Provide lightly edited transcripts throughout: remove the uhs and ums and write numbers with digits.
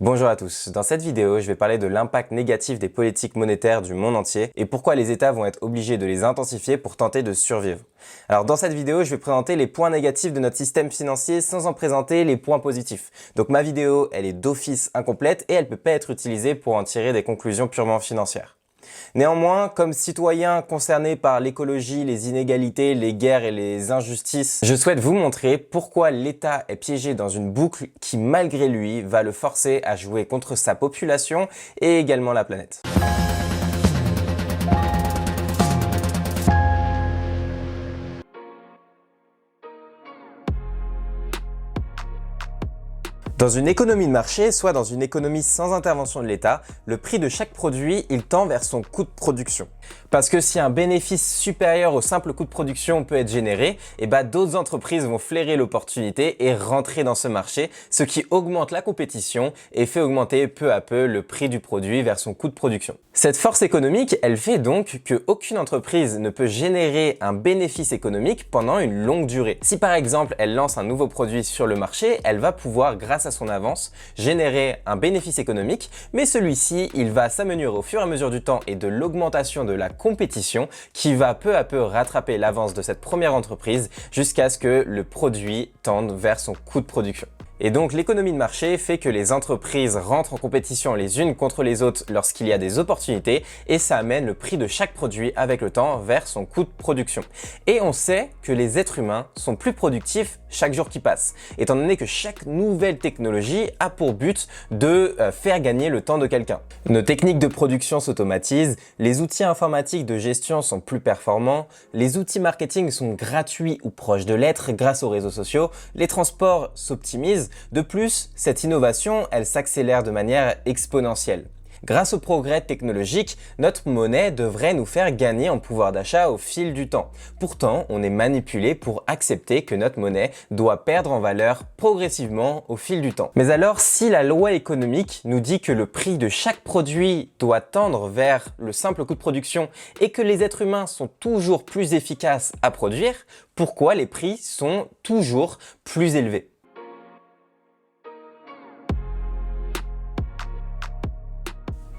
Bonjour à tous, dans cette vidéo, je vais parler de l'impact négatif des politiques monétaires du monde entier et pourquoi les États vont être obligés de les intensifier pour tenter de survivre. Alors dans cette vidéo, je vais présenter les points négatifs de notre système financier sans en présenter les points positifs. Donc ma vidéo, elle est d'office incomplète et elle ne peut pas être utilisée pour en tirer des conclusions purement financières. Néanmoins, comme citoyen concerné par l'écologie, les inégalités, les guerres et les injustices, je souhaite vous montrer pourquoi l'État est piégé dans une boucle qui, malgré lui, va le forcer à jouer contre sa population et également la planète. Dans une économie de marché, soit dans une économie sans intervention de l'État, le prix de chaque produit, il tend vers son coût de production. Parce que si un bénéfice supérieur au simple coût de production peut être généré, d'autres entreprises vont flairer l'opportunité et rentrer dans ce marché, ce qui augmente la compétition et fait augmenter peu à peu le prix du produit vers son coût de production. Cette force économique, elle fait donc qu'aucune entreprise ne peut générer un bénéfice économique pendant une longue durée. Si par exemple elle lance un nouveau produit sur le marché, elle va pouvoir, grâce à son avance, générer un bénéfice économique, mais celui-ci, il va s'amenuiser au fur et à mesure du temps et de l'augmentation de la compétition qui va peu à peu rattraper l'avance de cette première entreprise jusqu'à ce que le produit tende vers son coût de production. Et donc l'économie de marché fait que les entreprises rentrent en compétition les unes contre les autres lorsqu'il y a des opportunités et ça amène le prix de chaque produit avec le temps vers son coût de production. Et on sait que les êtres humains sont plus productifs chaque jour qui passe, étant donné que chaque nouvelle technologie a pour but de faire gagner le temps de quelqu'un. Nos techniques de production s'automatisent, les outils informatiques de gestion sont plus performants, les outils marketing sont gratuits ou proches de l'être grâce aux réseaux sociaux, les transports s'optimisent. De plus, cette innovation, elle s'accélère de manière exponentielle. Grâce au progrès technologique, notre monnaie devrait nous faire gagner en pouvoir d'achat au fil du temps. Pourtant, on est manipulé pour accepter que notre monnaie doit perdre en valeur progressivement au fil du temps. Mais alors, si la loi économique nous dit que le prix de chaque produit doit tendre vers le simple coût de production et que les êtres humains sont toujours plus efficaces à produire, pourquoi les prix sont toujours plus élevés ?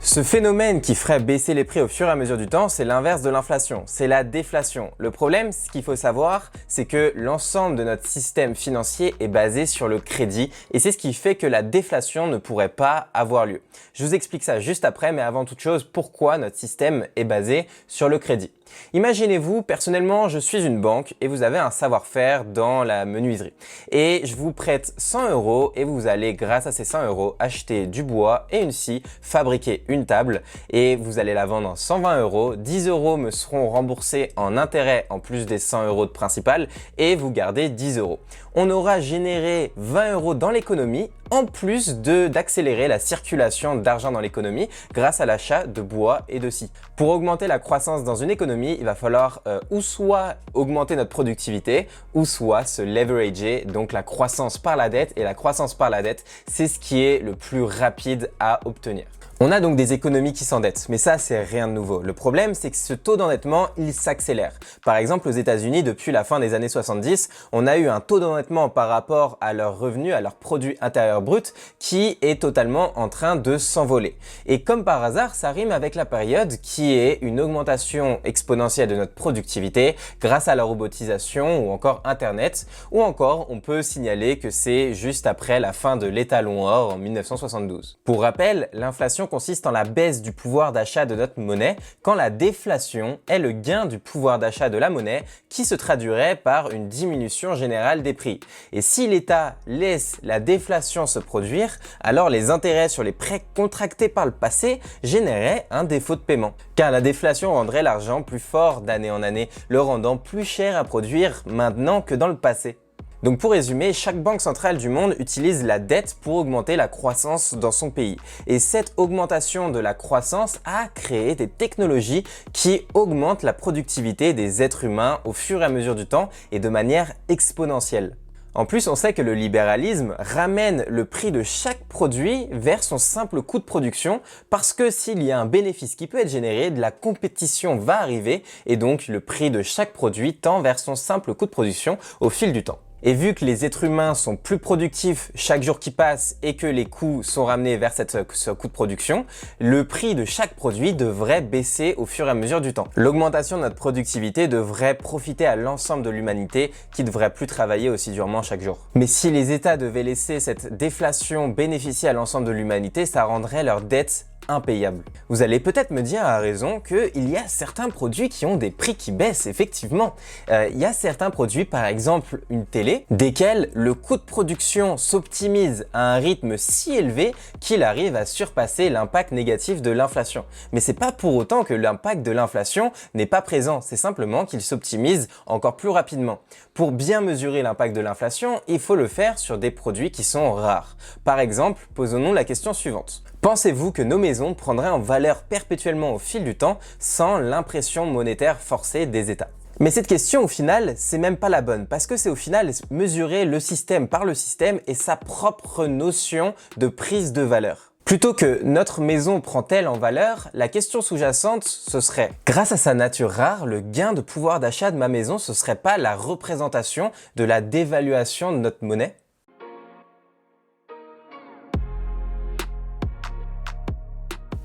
Ce phénomène qui ferait baisser les prix au fur et à mesure du temps, c'est l'inverse de l'inflation, c'est la déflation. Le problème, ce qu'il faut savoir, c'est que l'ensemble de notre système financier est basé sur le crédit et c'est ce qui fait que la déflation ne pourrait pas avoir lieu. Je vous explique ça juste après, mais avant toute chose, pourquoi notre système est basé sur le crédit. Imaginez-vous, personnellement, je suis une banque et vous avez un savoir-faire dans la menuiserie. Et je vous prête 100 € et vous allez, grâce à ces 100 € acheter du bois et une scie, fabriquer une table et vous allez la vendre 120 €. 10 € me seront remboursés en intérêt en plus des 100 € de principal et vous gardez 10 €. On aura généré 20 € dans l'économie en plus d'accélérer la circulation d'argent dans l'économie grâce à l'achat de bois et de scie. Pour augmenter la croissance dans une économie, il va falloir ou soit augmenter notre productivité ou soit se leverager, donc la croissance par la dette. Et la croissance par la dette, c'est ce qui est le plus rapide à obtenir. On a donc des économies qui s'endettent, mais ça c'est rien de nouveau. Le problème c'est que ce taux d'endettement il s'accélère. Par exemple aux États-Unis depuis la fin des années 70, on a eu un taux d'endettement par rapport à leurs revenus, à leur produit intérieur brut qui est totalement en train de s'envoler. Et comme par hasard, ça rime avec la période qui est une augmentation exponentielle de notre productivité grâce à la robotisation ou encore Internet, ou encore on peut signaler que c'est juste après la fin de l'étalon or en 1972. Pour rappel, l'inflation consiste en la baisse du pouvoir d'achat de notre monnaie, quand la déflation est le gain du pouvoir d'achat de la monnaie qui se traduirait par une diminution générale des prix. Et si l'État laisse la déflation se produire, alors les intérêts sur les prêts contractés par le passé généreraient un défaut de paiement. Car la déflation rendrait l'argent plus fort d'année en année, le rendant plus cher à produire maintenant que dans le passé. Donc pour résumer, chaque banque centrale du monde utilise la dette pour augmenter la croissance dans son pays. Et cette augmentation de la croissance a créé des technologies qui augmentent la productivité des êtres humains au fur et à mesure du temps et de manière exponentielle. En plus, on sait que le libéralisme ramène le prix de chaque produit vers son simple coût de production parce que s'il y a un bénéfice qui peut être généré, de la compétition va arriver et donc le prix de chaque produit tend vers son simple coût de production au fil du temps. Et vu que les êtres humains sont plus productifs chaque jour qui passe et que les coûts sont ramenés vers ce coût de production, le prix de chaque produit devrait baisser au fur et à mesure du temps. L'augmentation de notre productivité devrait profiter à l'ensemble de l'humanité qui ne devrait plus travailler aussi durement chaque jour. Mais si les États devaient laisser cette déflation bénéficier à l'ensemble de l'humanité, ça rendrait leurs dettes impayable. Vous allez peut-être me dire à raison qu'il y a certains produits qui ont des prix qui baissent, effectivement. Il y a certains produits, par exemple une télé, desquels le coût de production s'optimise à un rythme si élevé qu'il arrive à surpasser l'impact négatif de l'inflation. Mais c'est pas pour autant que l'impact de l'inflation n'est pas présent, c'est simplement qu'il s'optimise encore plus rapidement. Pour bien mesurer l'impact de l'inflation, il faut le faire sur des produits qui sont rares. Par exemple, posons-nous la question suivante. Pensez-vous que nos maisons prendraient en valeur perpétuellement au fil du temps sans l'impression monétaire forcée des États? Mais cette question, au final, c'est même pas la bonne, parce que c'est au final mesurer le système par le système et sa propre notion de prise de valeur. Plutôt que notre maison prend-elle en valeur, la question sous-jacente, ce serait: grâce à sa nature rare, le gain de pouvoir d'achat de ma maison, ce serait pas la représentation de la dévaluation de notre monnaie?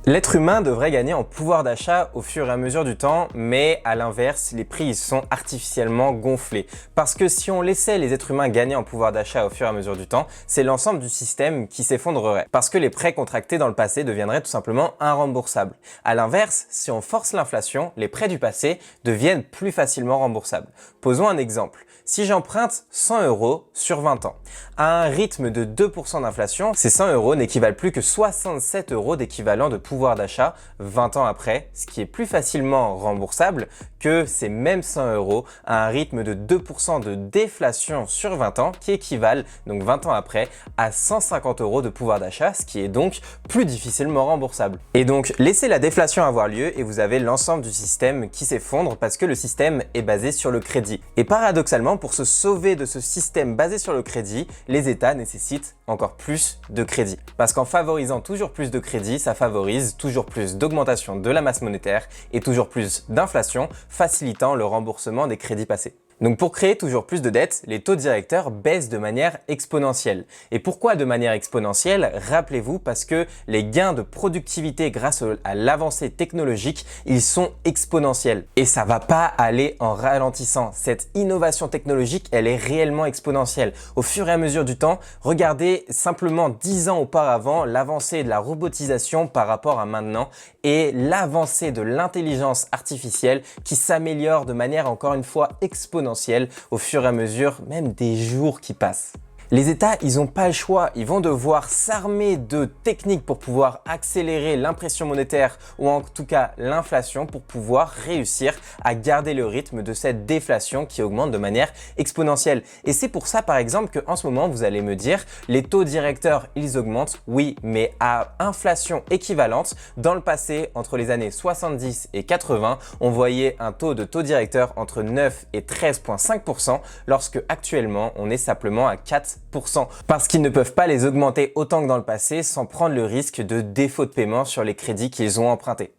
L'être humain devrait gagner en pouvoir d'achat au fur et à mesure du temps, mais à l'inverse, les prix ils sont artificiellement gonflés. Parce que si on laissait les êtres humains gagner en pouvoir d'achat au fur et à mesure du temps, c'est l'ensemble du système qui s'effondrerait. Parce que les prêts contractés dans le passé deviendraient tout simplement irremboursables. À l'inverse, si on force l'inflation, les prêts du passé deviennent plus facilement remboursables. Posons un exemple. Si j'emprunte 100 € sur 20 ans, à un rythme de 2% d'inflation, ces 100 € n'équivalent plus que 67 € d'équivalent de pouvoir d'achat 20 ans après, ce qui est plus facilement remboursable que ces mêmes 100 € à un rythme de 2% de déflation sur 20 ans qui équivalent donc 20 ans après à 150 € de pouvoir d'achat, ce qui est donc plus difficilement remboursable. Et donc laissez la déflation avoir lieu et vous avez l'ensemble du système qui s'effondre parce que le système est basé sur le crédit. Et paradoxalement, pour se sauver de ce système basé sur le crédit, les États nécessitent encore plus de crédit. Parce qu'en favorisant toujours plus de crédit, ça favorise toujours plus d'augmentation de la masse monétaire et toujours plus d'inflation, facilitant le remboursement des crédits passés. Donc pour créer toujours plus de dettes, les taux directeurs baissent de manière exponentielle. Et pourquoi de manière exponentielle? Rappelez-vous, parce que les gains de productivité grâce à l'avancée technologique, ils sont exponentiels. Et ça va pas aller en ralentissant. Cette innovation technologique, elle est réellement exponentielle. Au fur et à mesure du temps, regardez simplement 10 ans auparavant l'avancée de la robotisation par rapport à maintenant et l'avancée de l'intelligence artificielle qui s'améliore de manière encore une fois exponentielle au fur et à mesure même des jours qui passent. Les États, ils n'ont pas le choix, ils vont devoir s'armer de techniques pour pouvoir accélérer l'impression monétaire ou en tout cas l'inflation pour pouvoir réussir à garder le rythme de cette déflation qui augmente de manière exponentielle. Et c'est pour ça par exemple qu'en ce moment vous allez me dire les taux directeurs ils augmentent, oui, mais à inflation équivalente. Dans le passé, entre les années 70 et 80, on voyait un taux de taux directeur entre 9 et 13,5% lorsque actuellement on est simplement à 4%. Parce qu'ils ne peuvent pas les augmenter autant que dans le passé sans prendre le risque de défaut de paiement sur les crédits qu'ils ont empruntés.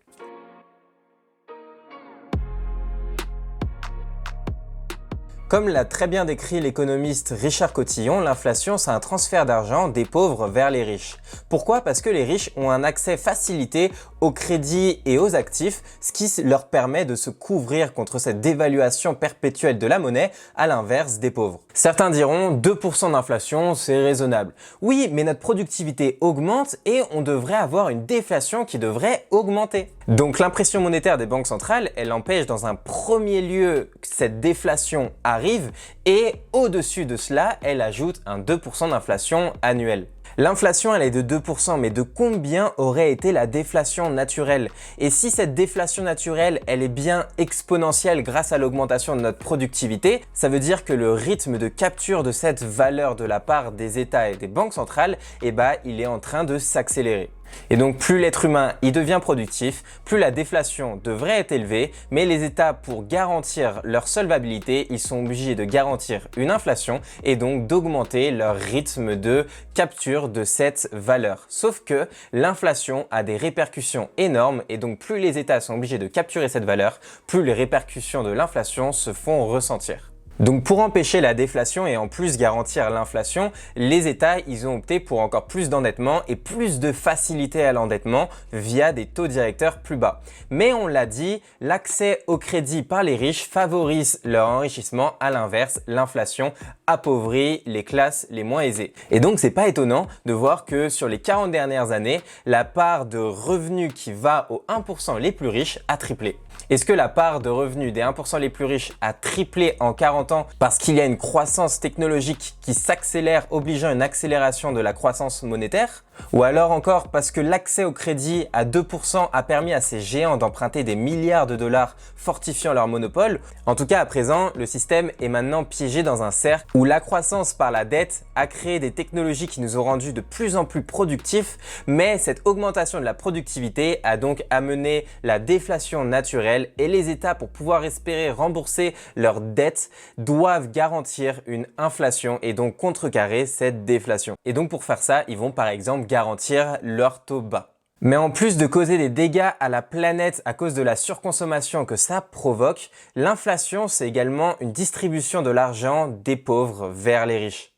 Comme l'a très bien décrit l'économiste Richard Cotillon, l'inflation c'est un transfert d'argent des pauvres vers les riches. Pourquoi? Parce que les riches ont un accès facilité aux crédits et aux actifs, ce qui leur permet de se couvrir contre cette dévaluation perpétuelle de la monnaie, à l'inverse des pauvres. Certains diront 2% d'inflation, c'est raisonnable. Oui, mais notre productivité augmente et on devrait avoir une déflation qui devrait augmenter. Donc l'impression monétaire des banques centrales, elle empêche dans un premier lieu que cette déflation arrive et au-dessus de cela, elle ajoute un 2% d'inflation annuelle. L'inflation, elle est de 2%, mais de combien aurait été la déflation naturelle? Et si cette déflation naturelle, elle est bien exponentielle grâce à l'augmentation de notre productivité, ça veut dire que le rythme de capture de cette valeur de la part des États et des banques centrales, il est en train de s'accélérer. Et donc plus l'être humain il devient productif, plus la déflation devrait être élevée, mais les États pour garantir leur solvabilité, ils sont obligés de garantir une inflation et donc d'augmenter leur rythme de capture de cette valeur. Sauf que l'inflation a des répercussions énormes et donc plus les États sont obligés de capturer cette valeur, plus les répercussions de l'inflation se font ressentir. Donc pour empêcher la déflation et en plus garantir l'inflation, les États ils ont opté pour encore plus d'endettement et plus de facilité à l'endettement via des taux directeurs plus bas. Mais on l'a dit, l'accès au crédit par les riches favorise leur enrichissement, à l'inverse, l'inflation appauvrit les classes les moins aisées. Et donc c'est pas étonnant de voir que sur les 40 dernières années, la part de revenus qui va aux 1% les plus riches a triplé. Est-ce que la part de revenus des 1% les plus riches a triplé en 40 ans parce qu'il y a une croissance technologique qui s'accélère, obligeant une accélération de la croissance monétaire? Ou alors encore parce que l'accès au crédit à 2% a permis à ces géants d'emprunter des milliards de dollars, fortifiant leur monopole? En tout cas, à présent, le système est maintenant piégé dans un cercle où la croissance par la dette a créé des technologies qui nous ont rendus de plus en plus productifs, mais cette augmentation de la productivité a donc amené la déflation naturelle et les États, pour pouvoir espérer rembourser leurs dettes, doivent garantir une inflation et donc contrecarrer cette déflation. Et donc pour faire ça, ils vont par exemple garantir leur taux bas. Mais en plus de causer des dégâts à la planète à cause de la surconsommation que ça provoque, l'inflation c'est également une distribution de l'argent des pauvres vers les riches.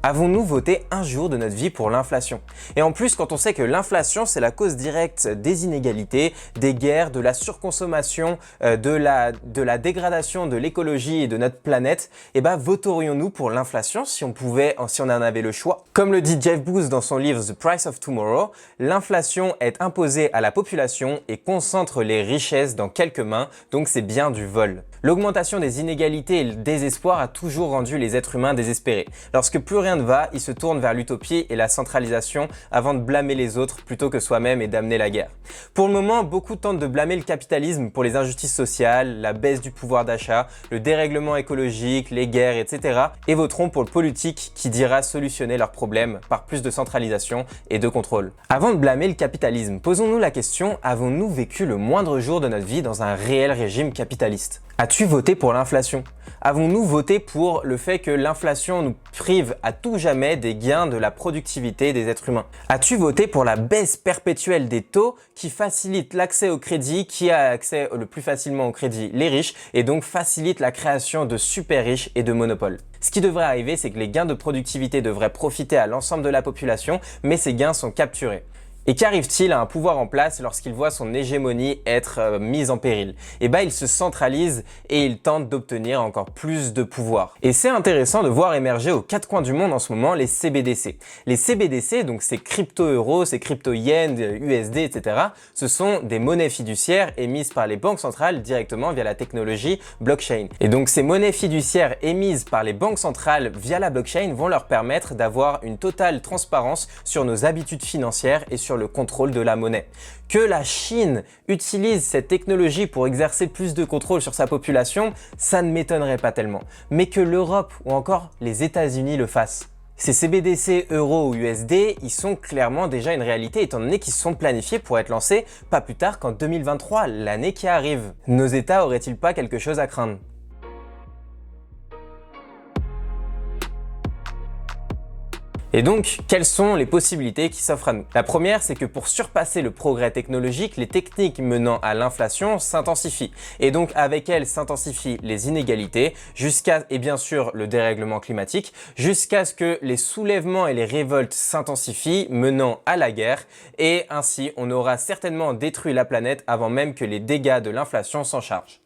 Avons-nous voté un jour de notre vie pour l'inflation? Et en plus, quand on sait que l'inflation, c'est la cause directe des inégalités, des guerres, de la surconsommation, de la dégradation de l'écologie et de notre planète, eh ben, voterions-nous pour l'inflation si on en avait le choix? Comme le dit Jeff Bezos dans son livre The Price of Tomorrow, l'inflation est imposée à la population et concentre les richesses dans quelques mains, donc c'est bien du vol. L'augmentation des inégalités et le désespoir a toujours rendu les êtres humains désespérés. Lorsque plus rien ne va, ils se tournent vers l'utopie et la centralisation avant de blâmer les autres plutôt que soi-même et d'amener la guerre. Pour le moment, beaucoup tentent de blâmer le capitalisme pour les injustices sociales, la baisse du pouvoir d'achat, le dérèglement écologique, les guerres, etc. et voteront pour le politique qui dira solutionner leurs problèmes par plus de centralisation et de contrôle. Avant de blâmer le capitalisme, posons-nous la question, avons-nous vécu le moindre jour de notre vie dans un réel régime capitaliste? As-tu voté pour l'inflation? Avons-nous voté pour le fait que l'inflation nous prive à tout jamais des gains de la productivité des êtres humains? As-tu voté pour la baisse perpétuelle des taux qui facilite l'accès au crédit, qui a accès le plus facilement au crédit? Les riches, et donc facilite la création de super riches et de monopoles. Ce qui devrait arriver, c'est que les gains de productivité devraient profiter à l'ensemble de la population, mais ces gains sont capturés. Et qu'arrive-t-il à un pouvoir en place lorsqu'il voit son hégémonie être mise en péril? Eh ben, il se centralise et il tente d'obtenir encore plus de pouvoir. Et c'est intéressant de voir émerger aux quatre coins du monde en ce moment les CBDC. Les CBDC, donc ces crypto-euros, ces crypto-yens, USD, etc., ce sont des monnaies fiduciaires émises par les banques centrales directement via la technologie blockchain. Et donc ces monnaies fiduciaires émises par les banques centrales via la blockchain vont leur permettre d'avoir une totale transparence sur nos habitudes financières et sur le contrôle de la monnaie. Que la Chine utilise cette technologie pour exercer plus de contrôle sur sa population, ça ne m'étonnerait pas tellement. Mais que l'Europe ou encore les États-Unis le fassent. Ces CBDC euros ou USD, ils sont clairement déjà une réalité étant donné qu'ils sont planifiés pour être lancés pas plus tard qu'en 2023, l'année qui arrive. Nos États auraient-ils pas quelque chose à craindre? Et donc, quelles sont les possibilités qui s'offrent à nous? La première, c'est que pour surpasser le progrès technologique, les techniques menant à l'inflation s'intensifient. Et donc, avec elles s'intensifient les inégalités, et bien sûr le dérèglement climatique, jusqu'à ce que les soulèvements et les révoltes s'intensifient, menant à la guerre. Et ainsi, on aura certainement détruit la planète avant même que les dégâts de l'inflation s'en chargent.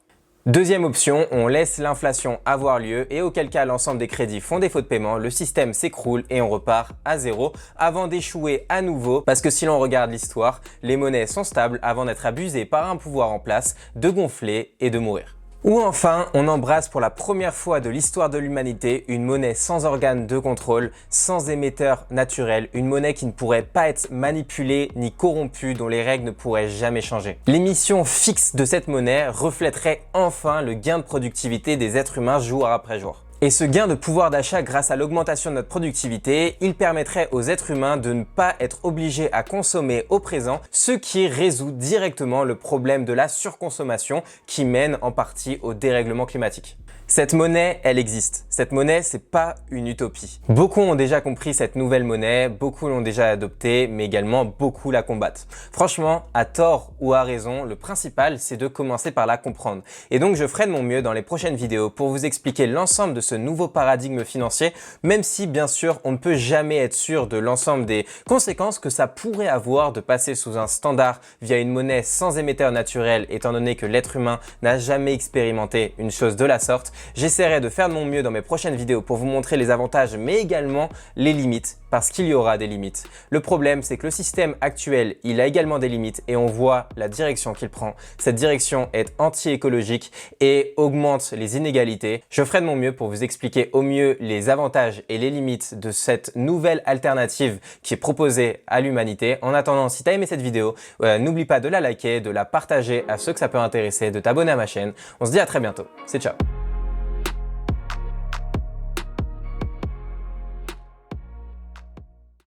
Deuxième option, on laisse l'inflation avoir lieu et auquel cas l'ensemble des crédits font défaut de paiement, le système s'écroule et on repart à zéro avant d'échouer à nouveau parce que si l'on regarde l'histoire, les monnaies sont stables avant d'être abusées par un pouvoir en place, de gonfler et de mourir. Ou enfin, on embrasse pour la première fois de l'histoire de l'humanité une monnaie sans organe de contrôle, sans émetteur naturel, une monnaie qui ne pourrait pas être manipulée ni corrompue, dont les règles ne pourraient jamais changer. L'émission fixe de cette monnaie reflèterait enfin le gain de productivité des êtres humains jour après jour. Et ce gain de pouvoir d'achat grâce à l'augmentation de notre productivité, il permettrait aux êtres humains de ne pas être obligés à consommer au présent, ce qui résout directement le problème de la surconsommation qui mène en partie au dérèglement climatique. Cette monnaie, elle existe. Cette monnaie, c'est pas une utopie. Beaucoup ont déjà compris cette nouvelle monnaie, beaucoup l'ont déjà adoptée, mais également beaucoup la combattent. Franchement, à tort ou à raison, le principal, c'est de commencer par la comprendre. Et donc, je ferai de mon mieux dans les prochaines vidéos pour vous expliquer l'ensemble de ce nouveau paradigme financier, même si, bien sûr, on ne peut jamais être sûr de l'ensemble des conséquences que ça pourrait avoir de passer sous un standard via une monnaie sans émetteur naturel, étant donné que l'être humain n'a jamais expérimenté une chose de la sorte. J'essaierai de faire de mon mieux dans mes prochaines vidéos pour vous montrer les avantages mais également les limites, parce qu'il y aura des limites. Le problème, c'est que le système actuel, il a également des limites et on voit la direction qu'il prend. Cette direction est anti-écologique et augmente les inégalités. Je ferai de mon mieux pour vous expliquer au mieux les avantages et les limites de cette nouvelle alternative qui est proposée à l'humanité. En attendant, si tu as aimé cette vidéo, n'oublie pas de la liker, de la partager à ceux que ça peut intéresser, de t'abonner à ma chaîne. On se dit à très bientôt. C'est ciao.